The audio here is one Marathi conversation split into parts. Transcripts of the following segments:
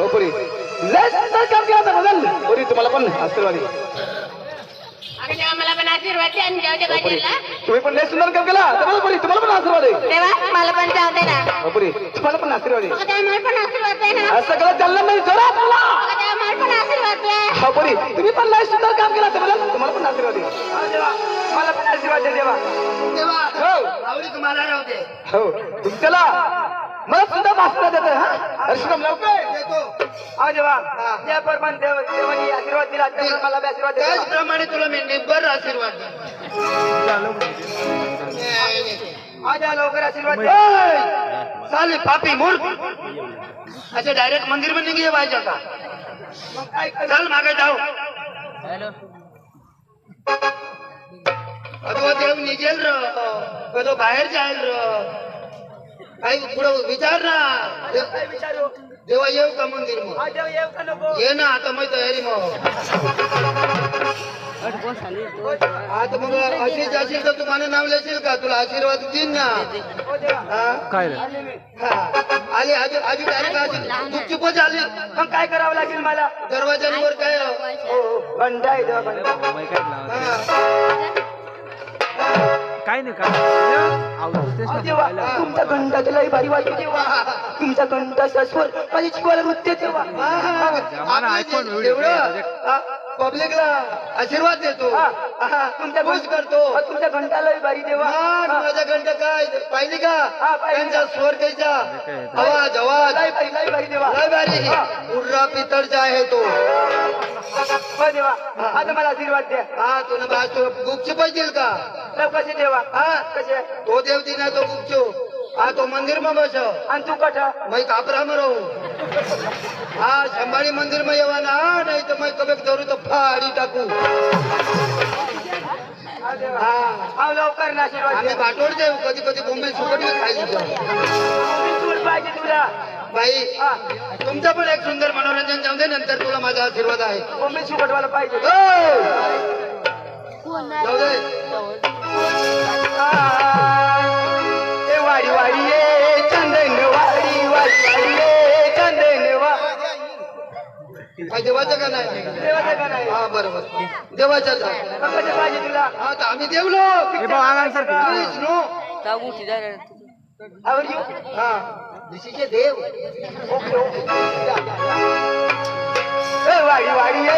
हो पुरी लय सुंदर काम केलं होतं बदल पुरी तुम्हाला पण आशीर्वाद अगं देवा मला पण आशीर्वाद दे आणि जाऊ दे बाजीला. तुम्ही पण लय सुंदर काम केला तर पुरी तुम्हाला पण आशीर्वाद आहे देवा मला पण जाऊ दे ना. हो पुरी तुम्हाला पण आशीर्वाद आहे अगं देवा मला पण आशीर्वाद दे ना. असं सगळं चाललं नाही जोरात बोला अगं देवा मला पण आशीर्वाद दे. हो पुरी तुम्ही पण लय सुंदर काम केलं होतं बदल तुम्हाला पण आशीर्वाद आहे देवा मला पण आशीर्वाद दे देवा देवा हो आवडी तुम्हाला राहू दे. हो तुमच्याला मला सुद्धा आशीर्वाद देतोय हा हर्षराम लवकर देतो. हा देवा त्या परमान देवानी आशीर्वाद दिला त्यामुळे मला बी आशीर्वाद देतो त्याचप्रमाणे तुला मी निब्बर आशीर्वाद देतो. हा द्या लवकर आशीर्वाद दे. चालेल पापी मूर्ख अच्छा डायरेक्ट मंदिर मध्ये गेले पाहिजे आता. मग काय कर चल मागे जाऊ. अथवा देव निघेल र बाहेर जाईल र काही पुढं विचार ना काय विचारू देवा येऊ का मंदिर मग हा देव येऊ का नको ये ना आता मी तयारी मग आता मग अशी जाशील तर तुम्हाला नाव लिहिशील का तुला आशीर्वाद देईन ना हो देवा हा? काय आले मी आली आजी डायरेक्ट आली गुपचुपच आली मग काय करावं लागेल मला दरवाजांवर काय हो घंटा आहे देवा घंटा हा. काय नाही अहो देवा तुमचा घंटा लई भारी वाटतो देवा तुमचा घंटाचा स्वर माझी जीवाला नृत्य देवा पब्लिकला आशीर्वाद देतो तुमच्या खुश करतो तुमच्या घंटा लई भारी देवा माझा घंटा काय पाहिली का पाहिली. त्यांचा स्वर कैसा आवाज आवाज लई भारी देवा लय भारी उर्रा पितळचा आहे तो हो देवा आता मला आशीर्वाद द्या हा तुला गुपचूप देईल का कसे देवा हा कसे तो देव दिना तो गुपचूप हा तो मंदिर में बस आणि तू कठा मैं कापरा में रहू हा संभाळी मंदिर में येवा ना नाही तर मैं कबे धरू तो फाडी टाकू हा लवकर ना आशीर्वाद आम्ही बाटोड देऊ कधी कधी बोंबील सुकट खायची तूर पाहिजे तुला बाई तुमचं पण एक सुंदर मनोरंजन जाऊ दे नंतर तुला माझा आशीर्वाद आहे मम्मी सुकटवाला पाहिजे जाऊ दे ए वाडी वाडी ये चंदन वाडी वाडी वाडी ये चंदन काय देवाचं का नाही देवाचं का नाही हा बरोबर देवाच्या जा कसे पाहिजे तुला हा तर आम्ही देवलो विष्णू How are you? हा दिस इज देव वाडी वाडी ये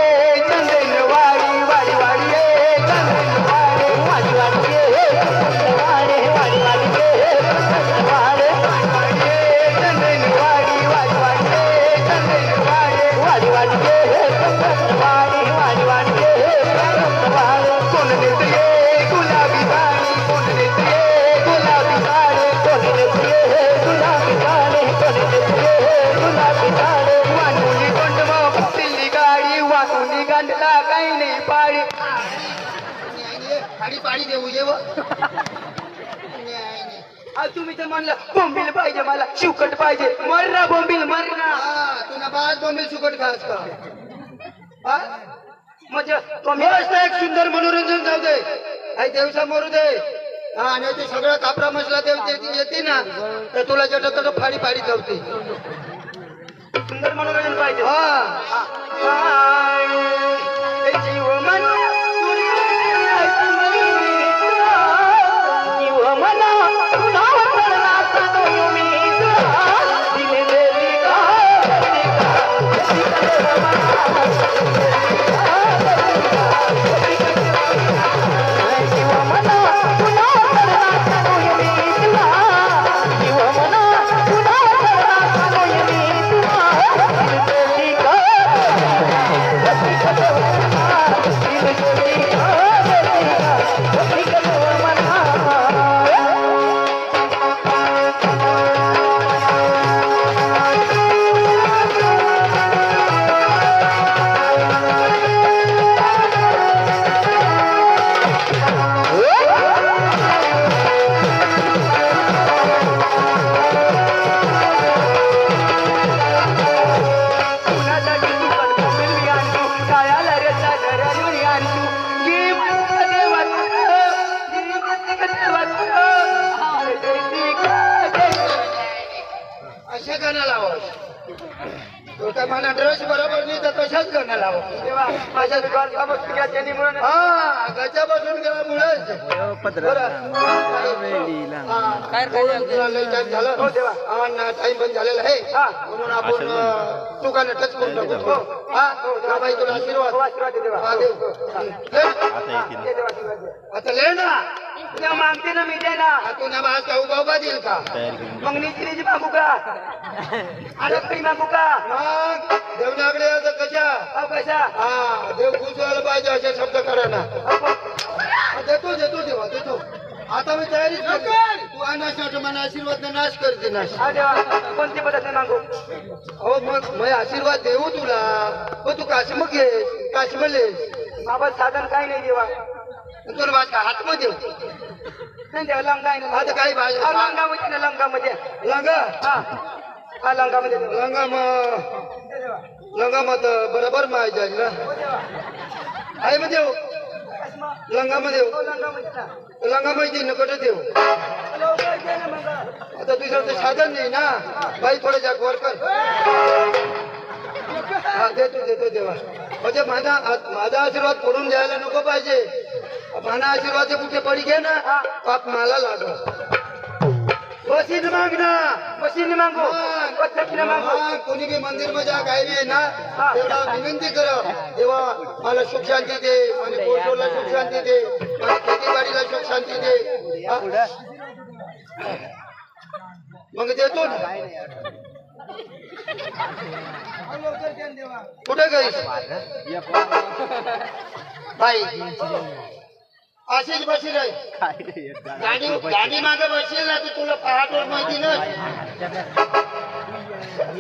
चंदन वाडी वाडी वाडी ये चंदन वाडी वाडी वाडी ये वाडी वाडी वाडी ये वाडी वाडी ये चंदन वाडी वाडी वाडी ये चंदन वाडी वाडी वाडी ये चंदन वाडी वाडी वाडी ये वाडी कोण देते ये गुलाबी साडी कोण देते ये गुलाबी साडी कोण देते ये गुलाबी साडी कोण देते ये गुलाबी साडी वाणुली कोंडवा दिल्ली गाडी वाणुली गांडला काही नाही पाडी खाडी पाडी देऊ जेव तुम्ही तर म्हणलं बोंबील पाहिजे मला शिवकट पाहिजे मरना बोंबील मरना तुला बाज बोंबील सुकट खास का हा? म्हणजे मस्त एक सुंदर मनोरंजन जाऊ दे आई देवसा मरू दे हा आणि ते सगळं कापरा मसला देव येते ना तर तुला जट फाडी फाडी जावते सुंदर मनोरंजन पाहिजे हा जीव मना जीव मना तो काय मला ड्रेस बरोबर नाही तर तशाच करणं लावा तेव्हा माझ्या घरचा बसून घ्या त्यांनी म्हणून हा गचा बसून गेल्यामुळेच झालं हो देवा टाइम पण झालेला आहे हा म्हणून आपण दुकानात टच करून टाकू हा हा बाई तुला आशीर्वाद हो आशीर्वाद दे देवा हा, देव. ले. दे देवा आशीर्वाद दे. आता ले ना तुला मागते ना मी दे ना हा, तू ना आज का उभा देईल का मग निचरीची मागू का आडपडी मागू का मग देवनाकडे आता कशा अहो कशा हा देव खुश व्हायला पाहिजे असे शब्द करा ना हा, देतो देतो देवा देतो आता मी तयारीच केली. तू अनाश मला आशीर्वाद नाश करते नाश हा देवा कोणती पद्धत मागू हो मग आशीर्वाद देऊ तुला हो तू काश्म घेस काश्म लेस बाबा साधन काही नाही देवा तुला बाज का हातमध्ये नाही देवा लंगा आहे ना आता काही भाषा हा, लंगामध्ये ना लंगामध्ये लंगा हा हा लंगामध्ये देवा. लंगा मग लंगा मग बरोबर माय जाईल ना आहे मग देऊ लंगामध्ये हो, लंगामध्ये ना. लंगामध्ये नकट देऊ लवकर दे ना मग. आता तुझं ते साधन नाही ना बाई थोडं जाग वर कर हा देतो देतो देवा म्हणजे माझा आशीर्वाद पडून द्यायला नको पाहिजे माझा आशीर्वाद जे कुठे पडी घे ना पाप मला लागल बसीन माग ना मशीन मागू पद्धतीने मागू कोणी बी मंदिर मध्ये काही बी आहे ना तेवढा विनंती कर तेव्हा मला सुख शांती दे माझ्या पोटला सुख शांती दे माझ्या खेतीबाडीला सुख शांती दे हा? मग देतो ना कुठे गईस बाई अशीच बशी राही गाडी मागे बसशील ना तर तुला पहाटवर माहिती ना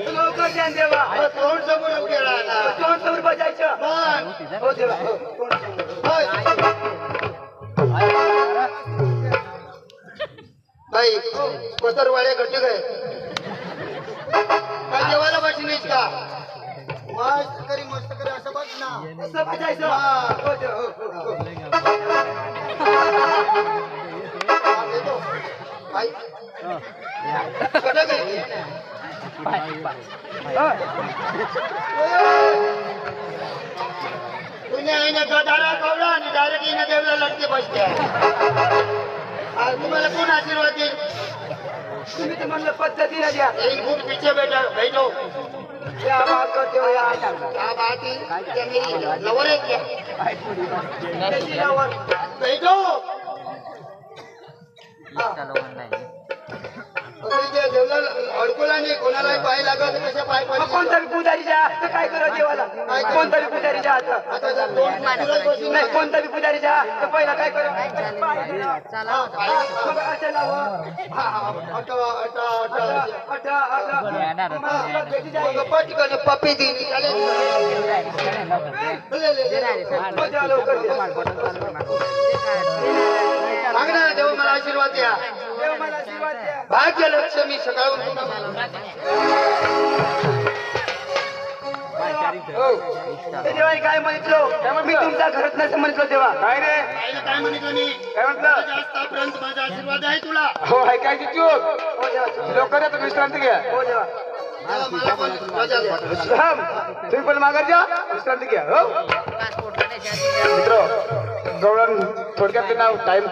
लवकर द्या ना देवा तोंड समोर उभे राहणार तोंड समोर बजायचं पण हो देवा हो, तोंड समोर. बाई पसरवाड्या घट्ट काय काय जेवायला बसली नाहीस का मस्त करी असं बस ना असं बजायचं हो देवा हो, हो, हो. हा, देतो. बाई कुठं गेली? तुम्ही आहे ना गटारा कवडा आणि डायरेक्ट येणं देवला लटके बसते तुम्हाला कोण आशीर्वाद देईल तुम्ही तर म्हणलं पद्धतीने द्या एक फूट पीछे बैठो या बात करते हो या क्या बात है क्या मेरी लवर है क्या त्याची लावण. बैठो देवला अडकुला नाही कोणालाही पाय लागत कशा पाय मग पडले कोणता बी पुजारी द्या तर काय करा देवाला कोणता बी पुजारी द्या आता आता जर दोन तुरंत बसून नाही कोणता बी पुजारी द्या तर पहिला काय करा मग असं लावा पटकन पप्पी दिली सांग ना देव मला आशीर्वाद द्या भाग्य लक्ष्मी सकाळून देवाने काय म्हटलं मी तुमच्या घरात नसं म्हटलं तेव्हा काय रे काय म्हणतो मी काय म्हटलं जास्तपर्यंत माझा आशीर्वाद आहे तुला हो ऐकायची चूक लवकर येतो विश्रांती घ्या हो देवा मला पण मजा द्या. राम तुम्ही पण माघार जा विश्रांती घ्या हो मित्र गवळण थोडक्यात नाव टाइम